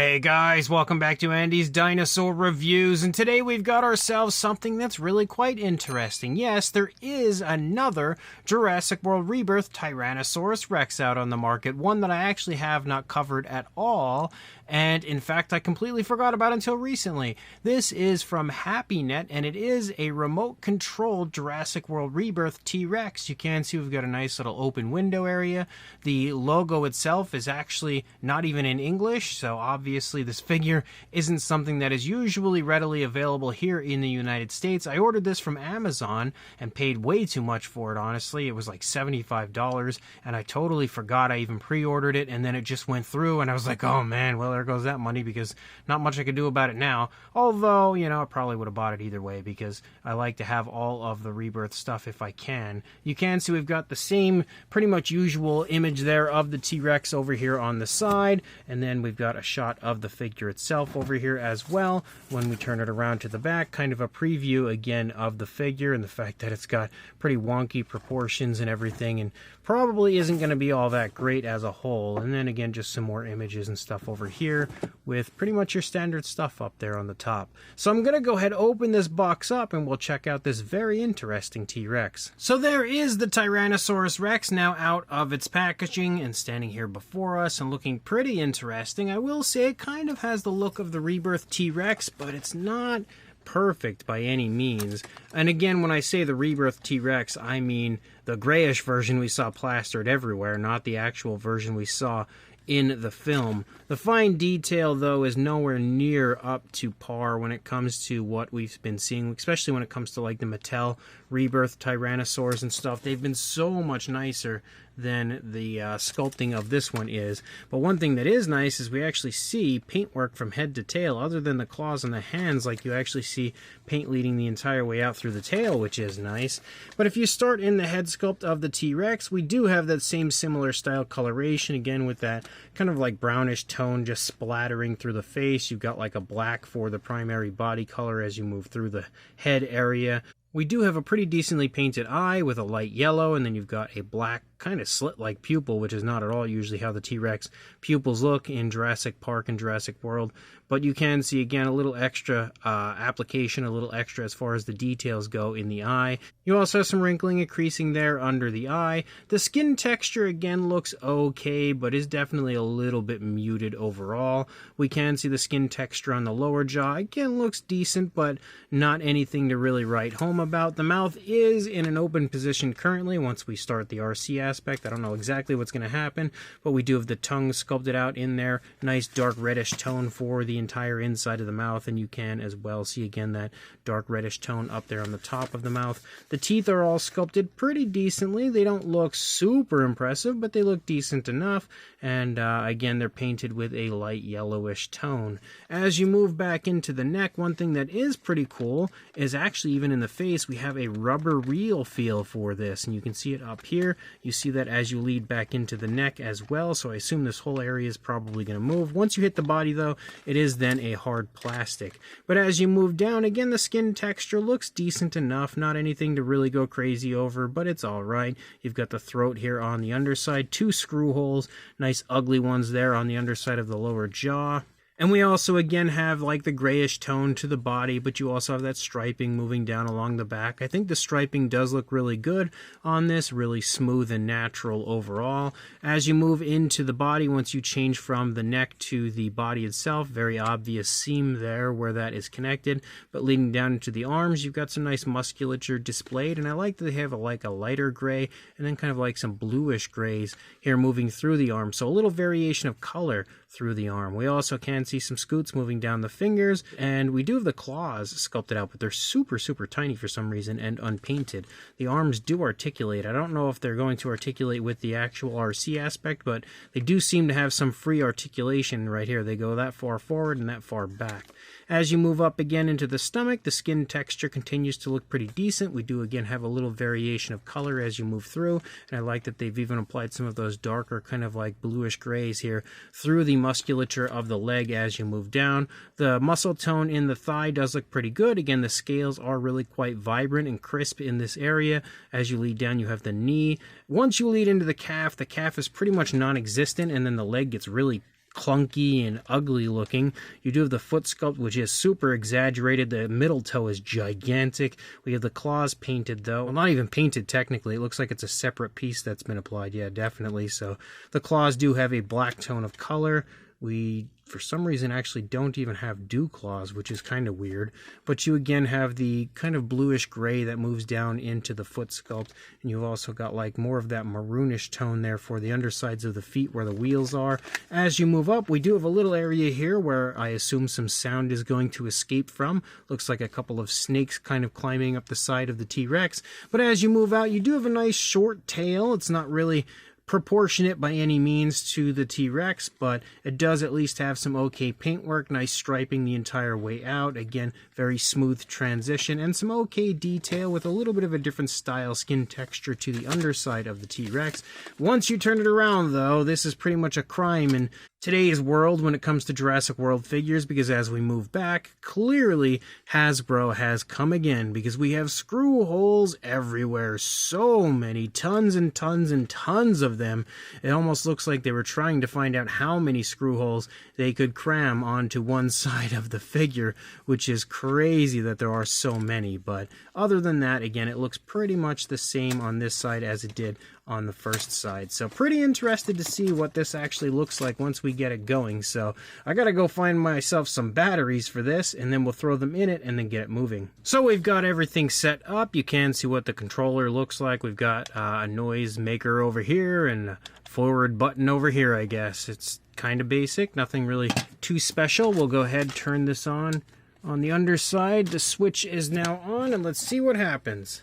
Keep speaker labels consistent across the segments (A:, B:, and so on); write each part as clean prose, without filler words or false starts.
A: Hey guys, welcome back to Andy's Dinosaur Reviews, and today we've got ourselves something that's really quite interesting. Yes, there is another Jurassic World Rebirth Tyrannosaurus Rex out on the market, one that I actually have not covered at all, and in fact I completely forgot about until recently. This is from Happinet, and it is a remote controlled Jurassic World Rebirth T-Rex. You can see we've got a nice little open window area. The logo itself is actually not even in English, so obviously this figure isn't something that is usually readily available here in the United States. I ordered this from Amazon and paid way too much for it, honestly. It was like $75, and I totally forgot I even pre-ordered it, and then it just went through, and I was like, oh man, well there goes that money, because not much I could do about it now. Although, you know, I probably would have bought it either way, because I like to have all of the Rebirth stuff if I can. You can see we've got the same pretty much usual image there of the T-Rex over here on the side, and then we've got a shot of the figure itself over here as well. When we turn it around to the back, kind of a preview again of the figure and the fact that it's got pretty wonky proportions and everything, and probably isn't going to be all that great as a whole. And then again, just some more images and stuff over here with pretty much your standard stuff up there on the top. So I'm going to go ahead and open this box up and we'll check out this very interesting T-Rex. So there is the Tyrannosaurus Rex now out of its packaging and standing here before us and looking pretty interesting. I will say it kind of has the look of the Rebirth T-Rex, but it's not perfect by any means. And again, when I say the Rebirth T-Rex, I mean the grayish version we saw plastered everywhere, not the actual version we saw in the film. The fine detail, though, is nowhere near up to par when it comes to what we've been seeing, especially when it comes to like the Mattel Rebirth Tyrannosaurs and stuff. They've been so much nicer than the sculpting of this one is. But one thing that is nice is we actually see paintwork from head to tail, other than the claws and the hands. Like, you actually see paint leading the entire way out through the tail, which is nice. But if you start in the head sculpt of the T-Rex, we do have that same similar style coloration, again with that kind of like brownish tone just splattering through the face. You've got like a black for the primary body color as you move through the head area. We do have a pretty decently painted eye with a light yellow, and then you've got a black kind of slit-like pupil, which is not at all usually how the T-Rex pupils look in Jurassic Park and Jurassic World. But you can see, again, a little extra application, a little extra as far as the details go in the eye. You also have some wrinkling and creasing there under the eye. The skin texture, again, looks okay, but is definitely a little bit muted overall. We can see the skin texture on the lower jaw. Again, looks decent, but not anything to really write home about. The mouth is in an open position currently. Once we start the RC aspect, I don't know exactly what's going to happen, but we do have the tongue sculpted out in there. Nice dark reddish tone for the entire inside of the mouth, and you can as well see again that dark reddish tone up there on the top of the mouth. The teeth are all sculpted pretty decently. They don't look super impressive, but they look decent enough, and again, they're painted with a light yellowish tone. As you move back into the neck, one thing that is pretty cool is actually even in the face we have a rubber reel feel for this, and you can see it up here. You see that as you lead back into the neck as well, so I assume this whole area is probably going to move. Once you hit the body, though, it is then a hard plastic. But as you move down, again, the skin texture looks decent enough. Not anything to really go crazy over, but it's alright. You've got the throat here on the underside, 2 screw holes, nice ugly ones there on the underside of the lower jaw. And we also, again, have like the grayish tone to the body, but you also have that striping moving down along the back. I think the striping does look really good on this, really smooth and natural overall. As you move into the body, once you change from the neck to the body itself, very obvious seam there where that is connected. But leading down into the arms, you've got some nice musculature displayed, and I like that they have like a lighter gray and then kind of like some bluish grays here moving through the arm. So a little variation of color through the arm. We also can see some scoots moving down the fingers, and we do have the claws sculpted out, but they're super tiny for some reason and unpainted. The arms do articulate. I don't know if they're going to articulate with the actual RC aspect, but they do seem to have some free articulation right here. They go that far forward and that far back. As you move up again into the stomach, the skin texture continues to look pretty decent. We do again have a little variation of color as you move through, and I like that they've even applied some of those darker kind of like bluish grays here through the musculature of the leg as you move down. The muscle tone in the thigh does look pretty good. Again, the scales are really quite vibrant and crisp in this area. As you lead down, you have the knee. Once you lead into the calf is pretty much non-existent, and then the leg gets really clunky and ugly looking. You do have the foot sculpt, which is super exaggerated. The middle toe is gigantic. We have the claws painted, though. Well, not even painted technically. It looks like it's a separate piece that's been applied. Yeah, definitely. So the claws do have a black tone of color. We, for some reason, actually don't even have dew claws, which is kind of weird. But you again have the kind of bluish gray that moves down into the foot sculpt. And you've also got like more of that maroonish tone there for the undersides of the feet where the wheels are. As you move up, we do have a little area here where I assume some sound is going to escape from. Looks like a couple of snakes kind of climbing up the side of the T-Rex. But as you move out, you do have a nice short tail. It's not really proportionate by any means to the T-Rex, but it does at least have some okay paintwork, nice striping the entire way out. Again, very smooth transition and some okay detail with a little bit of a different style skin texture to the underside of the T-Rex. Once you turn it around, though, this is pretty much a crime in today's world when it comes to Jurassic World figures, because as we move back, clearly Hasbro has come again, because we have screw holes everywhere. So many, tons and tons and tons of them. It almost looks like they were trying to find out how many screw holes they could cram onto one side of the figure, which is crazy that there are so many. But other than that, again, it looks pretty much the same on this side as it did on the first side. So pretty interested to see what this actually looks like once we get it going. So I gotta go find myself some batteries for this, and then we'll throw them in it and then get it moving. So we've got everything set up. You can see what the controller looks like. We've got a noise maker over here and a forward button over here, I guess. It's kind of basic, nothing really too special. We'll go ahead, turn this on the underside. The switch is now on, and let's see what happens.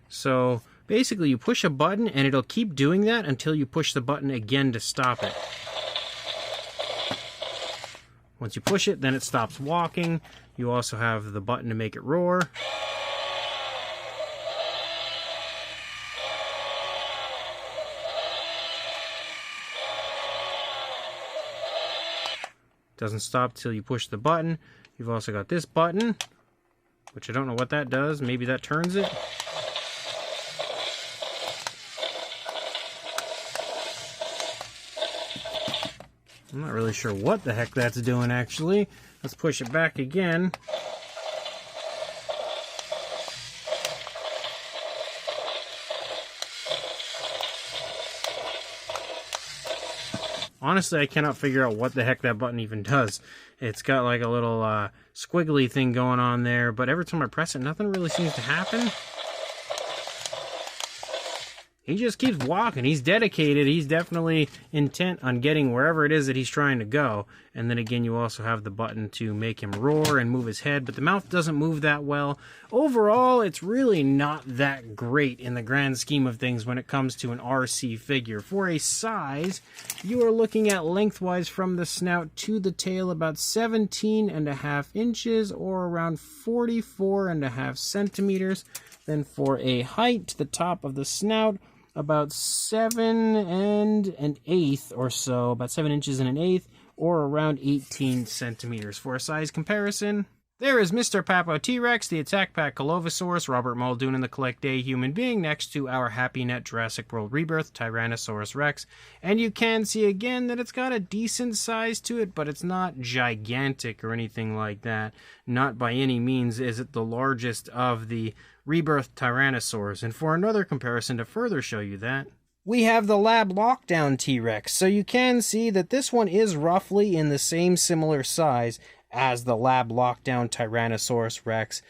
A: So basically you push a button and it'll keep doing that until you push the button again to stop it. Once you push it, then it stops walking. You also have the button to make it roar. Doesn't stop till you push the button. You've also got this button, which I don't know what that does. Maybe that turns it. I'm not really sure what the heck that's doing, actually. Let's push it back again. Honestly, I cannot figure out what the heck that button even does. It's got like a little squiggly thing going on there, but every time I press it, nothing really seems to happen. He just keeps walking. He's dedicated. He's definitely intent on getting wherever it is that he's trying to go. And then again, you also have the button to make him roar and move his head, but the mouth doesn't move that well. Overall, it's really not that great in the grand scheme of things when it comes to an RC figure. For a size, you are looking at lengthwise from the snout to the tail about 17.5 inches or around 44.5 centimeters. Then for a height, the top of the snout, about 7 1/8 or so, about 7 inches and 1/8, or around 18 centimeters. For a size comparison, there is Mr. Papo T-Rex, the Attack Pack Colovosaurus, Robert Muldoon, and the Collect Day Human Being next to our Happinet Jurassic World Rebirth Tyrannosaurus Rex. And you can see again that it's got a decent size to it, but it's not gigantic or anything like that. Not by any means is it the largest of the Rebirth Tyrannosaurs. And for another comparison to further show you that, we have the Lab Lockdown T-Rex. So you can see that this one is roughly in the same similar size as the Lab Lockdown Tyrannosaurus Rex.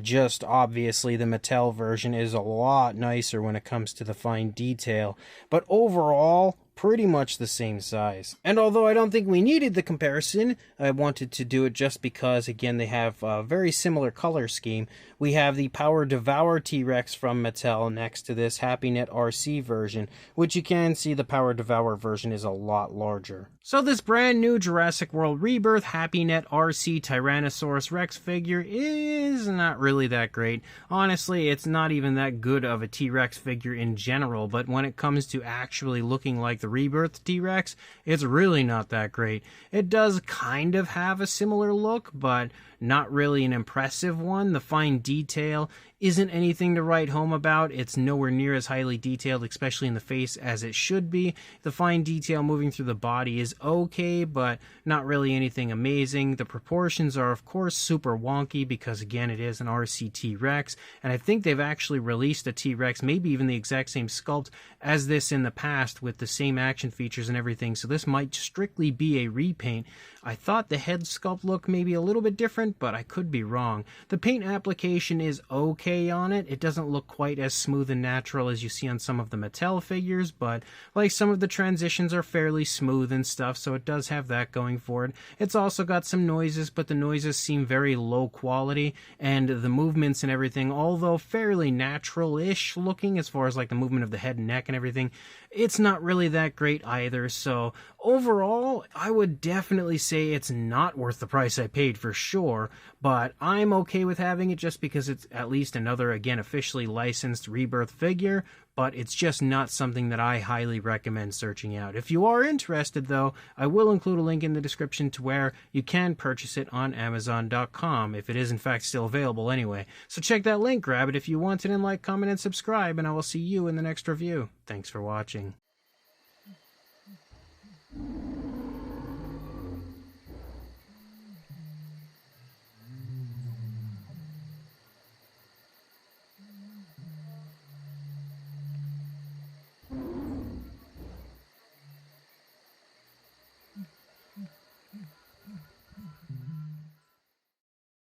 A: Just obviously the Mattel version is a lot nicer when it comes to the fine detail. But overall, pretty much the same size. And although I don't think we needed the comparison, I wanted to do it just because, again, they have a very similar color scheme. We have the Power Devour T-Rex from Mattel next to this Happinet RC version, which you can see the Power Devour version is a lot larger. So this brand new Jurassic World Rebirth Happinet RC Tyrannosaurus Rex figure is not really that great. Honestly, it's not even that good of a T-Rex figure in general, but when it comes to actually looking like the Rebirth T-Rex, it's really not that great. It does kind of have a similar look, but not really an impressive one. The fine detail isn't anything to write home about. It's nowhere near as highly detailed, especially in the face, as it should be. The fine detail moving through the body is okay, but not really anything amazing. The proportions are, of course, super wonky because, again, it is an RC T-Rex, and I think they've actually released a T-Rex, maybe even the exact same sculpt as this in the past with the same action features and everything, so this might strictly be a repaint. I thought the head sculpt looked maybe a little bit different, but I could be wrong. The paint application is okay on it. It doesn't look quite as smooth and natural as you see on some of the Mattel figures, but like some of the transitions are fairly smooth and stuff, so it does have that going for it. It's also got some noises, but the noises seem very low quality, and the movements and everything, although fairly natural-ish looking as far as like the movement of the head and neck and everything, it's not really that great either. So overall, I would definitely say it's not worth the price I paid for sure, but I'm okay with having it just because it's at least another, again, officially licensed Rebirth figure, but it's just not something that I highly recommend searching out. If you are interested, though, I will include a link in the description to where you can purchase it on Amazon.com, if it is in fact still available anyway. So check that link, grab it if you want it, and like, comment, and subscribe, and I will see you in the next review. Thanks for watching.